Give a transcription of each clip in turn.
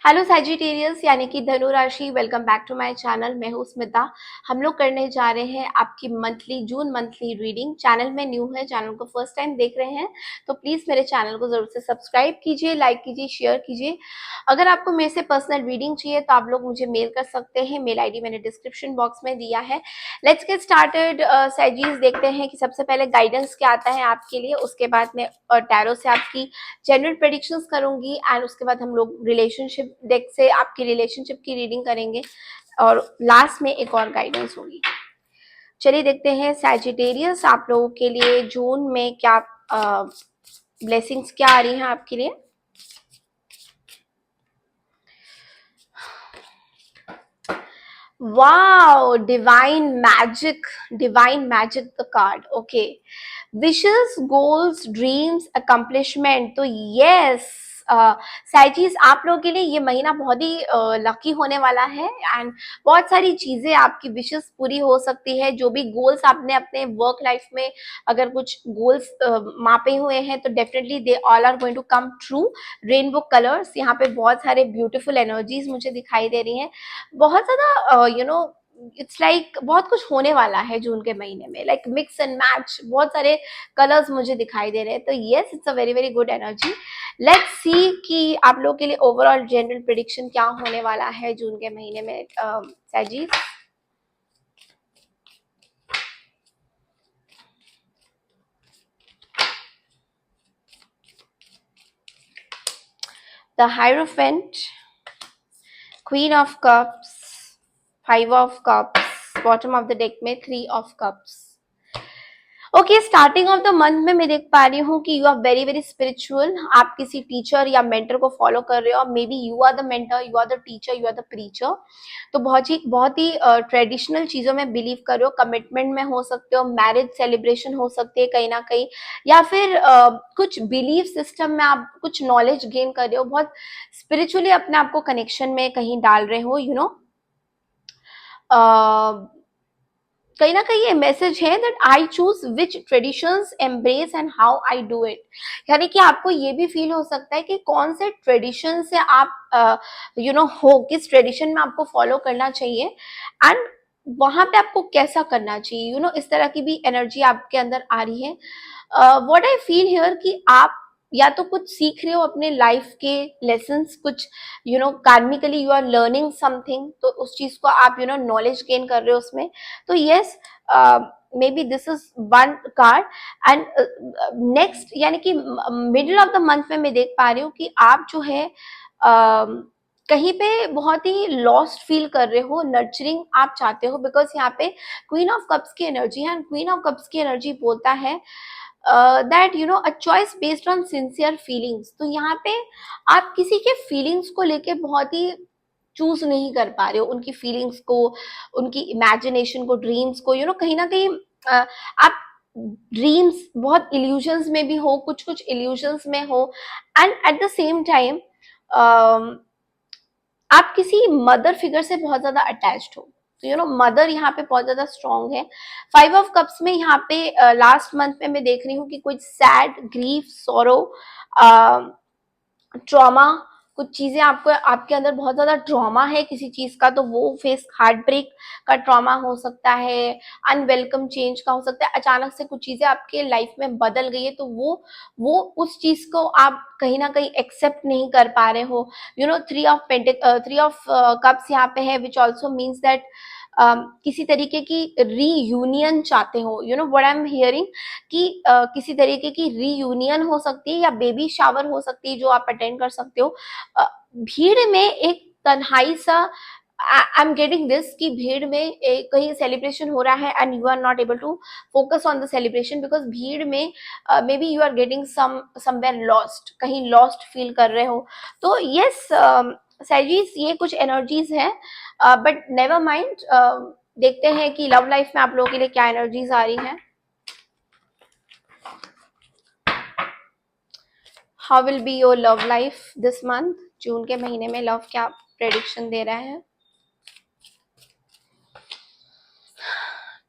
Hello Sagittarius यानी कि धनु राशि, welcome back to my channel. मैं हूँ स्मिता। हम लोग करने जा रहे हैं आपकी जून मंथली रीडिंग। चैनल में न्यू है, चैनल को फर्स्ट टाइम देख रहे हैं तो प्लीज मेरे चैनल को जरूर से सब्सक्राइब कीजिए, लाइक कीजिए, शेयर कीजिए। अगर आपको मेरे से पर्सनल रीडिंग चाहिए तो आप लोग मुझे मेल कर सकते हैं। मेल आईडी मैंने डिस्क्रिप्शन बॉक्स में दिया है। Let's get started. सैजीज, देखते हैं कि सबसे पहले गाइडेंस क्या आता है आपके लिए, उसके बाद में टैरो से आपकी जनरल प्रेडिक्शंस करूंगी एंड उसके बाद हम लोग रिलेशनशिप डेक से आपकी रिलेशनशिप की रीडिंग करेंगे और लास्ट में एक और गाइडेंस होगी। चलिए देखते हैं सैजिटेरियस, आप लोगों के लिए जून में क्या ब्लेसिंग्स क्या आ रही हैं आपके लिए। Wow, divine magic the card. Okay, wishes, goals, dreams, accomplishment. तो yes, साइचीज, आप लोगों के लिए ये महीना बहुत ही लकी होने वाला है एंड बहुत सारी चीजें, आपकी विशेस पूरी हो सकती है। जो भी गोल्स आपने अपने वर्क लाइफ में अगर कुछ गोल्स मापे हुए हैं तो definitely they all are going to come true. Rainbow colours, यहाँ पे बहुत सारे ब्यूटीफुल एनर्जीज मुझे दिखाई दे रही हैं। बहुत ज्यादा इट्स लाइक बहुत कुछ होने वाला है जून के महीने में, लाइक मिक्स एंड मैच, बहुत सारे कलर्स मुझे दिखाई दे रहे हैं। तो yes, it's a very very good energy. Let's see कि आप लोग के लिए ओवरऑल जनरल प्रिडिक्शन क्या होने वाला है जून के महीने में। सैजीज, the hierophant, queen of cups, 5 of cups, bottom of the deck में 3 of cups. Okay, starting of the month में मैं देख पा रही हूँ कि you are very very spiritual. आप किसी टीचर या मेंटर को फॉलो कर रहे हो, maybe you are the mentor, you are the teacher, you are the preacher. तो बहुत ही ट्रेडिशनल चीजों में बिलीव कर रहे हो, कमिटमेंट में हो सकते हो, मैरिज सेलिब्रेशन हो सकते हैं कहीं ना कहीं, या फिर कुछ बिलीफ सिस्टम में आप कुछ नॉलेज गेन कर रहे हो, बहुत स्पिरिचुअली अपने आप को कनेक्शन में कहीं डाल रहे हो, यू नो। कहीं ना कहीं ये मैसेज है that I choose which traditions embrace and how I do it. यानी कि आपको ये भी फील हो सकता है कि कौन से ट्रेडिशन से आप हो, किस ट्रेडिशन में आपको फॉलो करना चाहिए एंड वहां पे आपको कैसा करना चाहिए, इस तरह की भी एनर्जी आपके अंदर आ रही है। व्हाट आई फील हियर कि आप या तो कुछ सीख रहे हो अपने लाइफ के लेसन्स, कुछ कार्मिकली यू आर लर्निंग समथिंग, तो उस चीज को आप नॉलेज गेन कर रहे हो उसमें। तो yes, may be this is one card. And next, यानी कि मिडिल ऑफ द मंथ में मैं देख पा रही हूँ कि आप जो है कहीं पे बहुत ही लॉस्ट फील कर रहे हो, नर्चरिंग आप चाहते हो, बिकॉज यहाँ पे क्वीन ऑफ कप्स की एनर्जी है एंड क्वीन ऑफ कप्स की एनर्जी बोलता है that a choice based on sincere feelings. तो यहाँ पे आप किसी के फीलिंग्स को लेके बहुत ही चूज नहीं कर पा रहे हो, उनकी फीलिंग्स को, उनकी इमेजिनेशन को, ड्रीम्स को, कहीं ना कहीं आप ड्रीम्स बहुत इल्यूजन्स में भी हो, कुछ कुछ इल्यूजन्स में हो and at the same time आप किसी मदर फिगर से बहुत ज्यादा अटैच्ड हो। तो मदर यहाँ पे बहुत ज्यादा स्ट्रांग है। 5 ऑफ कप्स में यहाँ पे लास्ट मंथ में मैं देख रही हूँ कि कुछ सैड, ग्रीफ, सोरो, ट्रॉमा, कुछ चीजें आपको, आपके अंदर बहुत ज्यादा ट्रॉमा है किसी चीज का, तो वो फेस हार्ट ब्रेक का ट्रॉमा हो सकता है, अनवेलकम चेंज का हो सकता है, अचानक से कुछ चीजें आपके लाइफ में बदल गई है तो वो उस चीज को आप कहीं ना कहीं एक्सेप्ट नहीं कर पा रहे हो। 3 ऑफ कप्स यहाँ पे है, विच ऑल्सो मीन्स दैट किसी तरीके की रीयूनियन चाहते हो, व्हाट आई एम हियरिंग, कि किसी तरीके की रीयूनियन हो सकती है या बेबी शावर हो सकती है जो आप अटेंड कर सकते हो। भीड़ में एक तन्हाई सा, आई एम गेटिंग दिस, कि भीड़ में एक कहीं सेलिब्रेशन हो रहा है and you are not able to focus on the celebration, because भीड़ में maybe you are getting somewhere lost, कहीं लॉस्ट फील कर रहे हो। तो यस सैजीज, ये कुछ एनर्जीज हैं, बट नेवर माइंड, देखते हैं कि लव लाइफ में आप लोगों के लिए क्या एनर्जीज आ रही हैं। How will be your love life this month, June के महीने में लव क्या प्रेडिक्शन दे रहा है।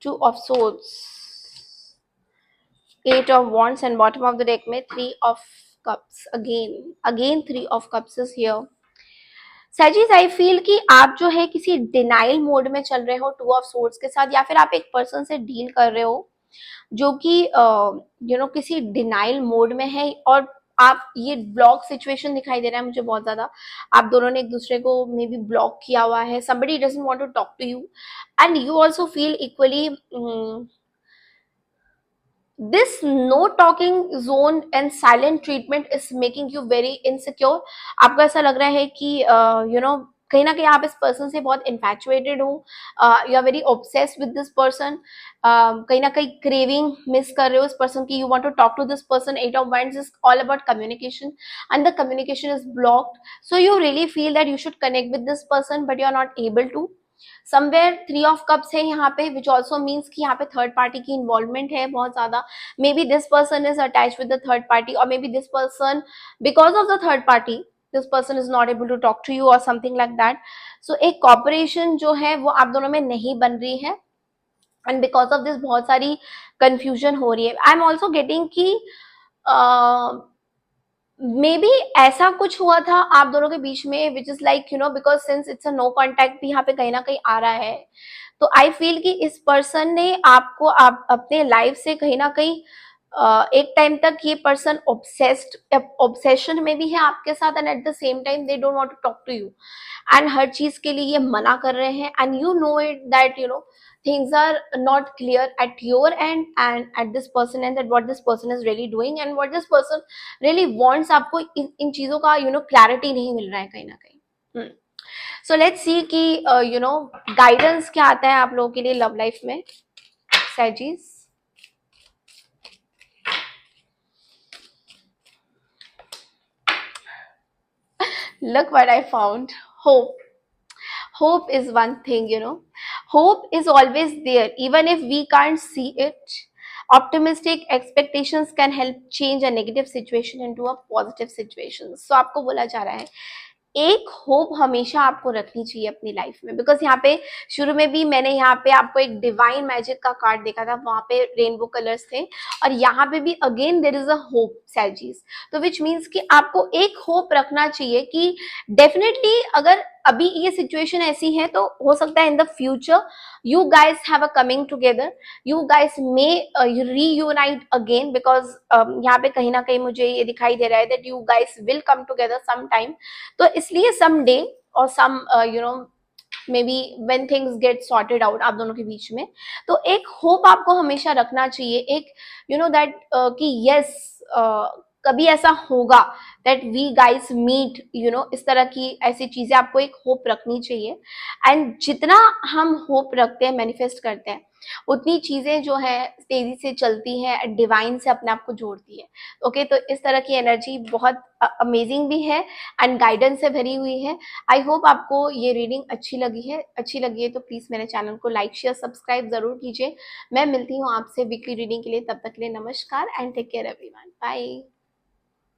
2 of swords, 8 of wands and bottom of the deck में 3 of cups. Again 3 of cups is here. सजीज आई फील कि आप जो है किसी डिनाइल मोड में चल रहे हो 2 ऑफ सोर्ड्स के साथ, या फिर आप एक पर्सन से डील कर रहे हो जो कि किसी डिनाइल मोड में है, और आप ये ब्लॉक सिचुएशन दिखाई दे रहा है मुझे बहुत ज्यादा। आप दोनों ने एक दूसरे को मे बी ब्लॉक किया हुआ है, somebody doesn't want to talk to you and you also feel equally this no talking zone and silent treatment is making you very insecure। आपको ऐसा लग रहा है कि कहीं ना कहीं आप इस पर्सन से बहुत इन्फैचुएटेड हो, you are very obsessed with this person, कहीं ना कहीं क्रेविंग मिस कर रहे हो इस पर्सन की, you want to talk to this person. 8 of Wands is all about communication and the communication is blocked, so you really feel that you should connect with this person but you are not able to. Somewhere 3 of Cups है यहाँ पे, which also means कि यहाँ पे third party की involvement है बहुत ज्यादा। May be this person is attach with the third party, और may be this person because of the third party this person is not able to talk to you और something like that. So एक cooperation जो है वो आप दोनों में नहीं बन रही है, एंड बिकॉज ऑफ दिस बहुत सारी कंफ्यूजन हो रही है। आई एम ऑल्सो गेटिंग की मे बी ऐसा कुछ हुआ था आप दोनों के बीच में which is like because since it's a no contact भी यहाँ पे कहीं ना कहीं आ रहा है, तो आई फील कि इस पर्सन ने आपको आप अपने लाइफ से कहीं ना कहीं एक टाइम तक ये पर्सन ऑब्सेशन में भी है आपके साथ, and at the same time they don't want to talk to you and हर चीज के लिए ये मना कर रहे हैं, and you know it that things are not clear at your end and at this person and that what this person is really doing and what this person really wants। आपको इन चीजों का क्लैरिटी नहीं मिल रहा है कहीं ना कहीं। So let's see कि गाइडेंस क्या आता है आप लोगों के लिए लव लाइफ में सैजीज। Look what I found. Hope. Hope is one thing. Hope is always there even if we can't see it। Optimistic expectations can help change a negative situation into a positive situation। So आपको बोला जा रहा है एक hope हमेशा आपको रखनी चाहिए अपनी लाइफ में, बिकॉज यहाँ पे शुरू में भी मैंने यहाँ पे आपको एक डिवाइन मैजिक का कार्ड देखा था, वहां पे रेनबो कलर्स थे, और यहाँ पे भी again there is a hope सैजीज। तो विच मीन्स कि आपको एक होप रखना चाहिए कि डेफिनेटली अगर अभी ये सिचुएशन ऐसी है तो हो सकता है in the future you guys have a coming together, you guys may reunite again because यहाँ पे कहीं ना कहीं मुझे ये दिखाई दे रहा है that you guys will come together sometime। तो इसलिए someday और some maybe when things get sorted out आप दोनों के बीच में, तो एक होप आपको हमेशा रखना चाहिए, एक that कि yes कभी ऐसा होगा that we guys meet इस तरह की ऐसी चीजें आपको एक होप रखनी चाहिए। एंड जितना हम होप रखते हैं मैनिफेस्ट करते हैं उतनी चीजें जो है तेजी से चलती हैं, डिवाइन से अपने आप को जोड़ती है। ओके, तो इस तरह की एनर्जी बहुत अमेजिंग भी है एंड गाइडेंस से भरी हुई है। आई होप आपको ये रीडिंग अच्छी लगी है तो प्लीज मेरे चैनल को लाइक शेयर सब्सक्राइब जरूर कीजिए। मैं मिलती हूँ आपसे वीकली रीडिंग के लिए, तब तक के लिए नमस्कार and take care everyone, bye.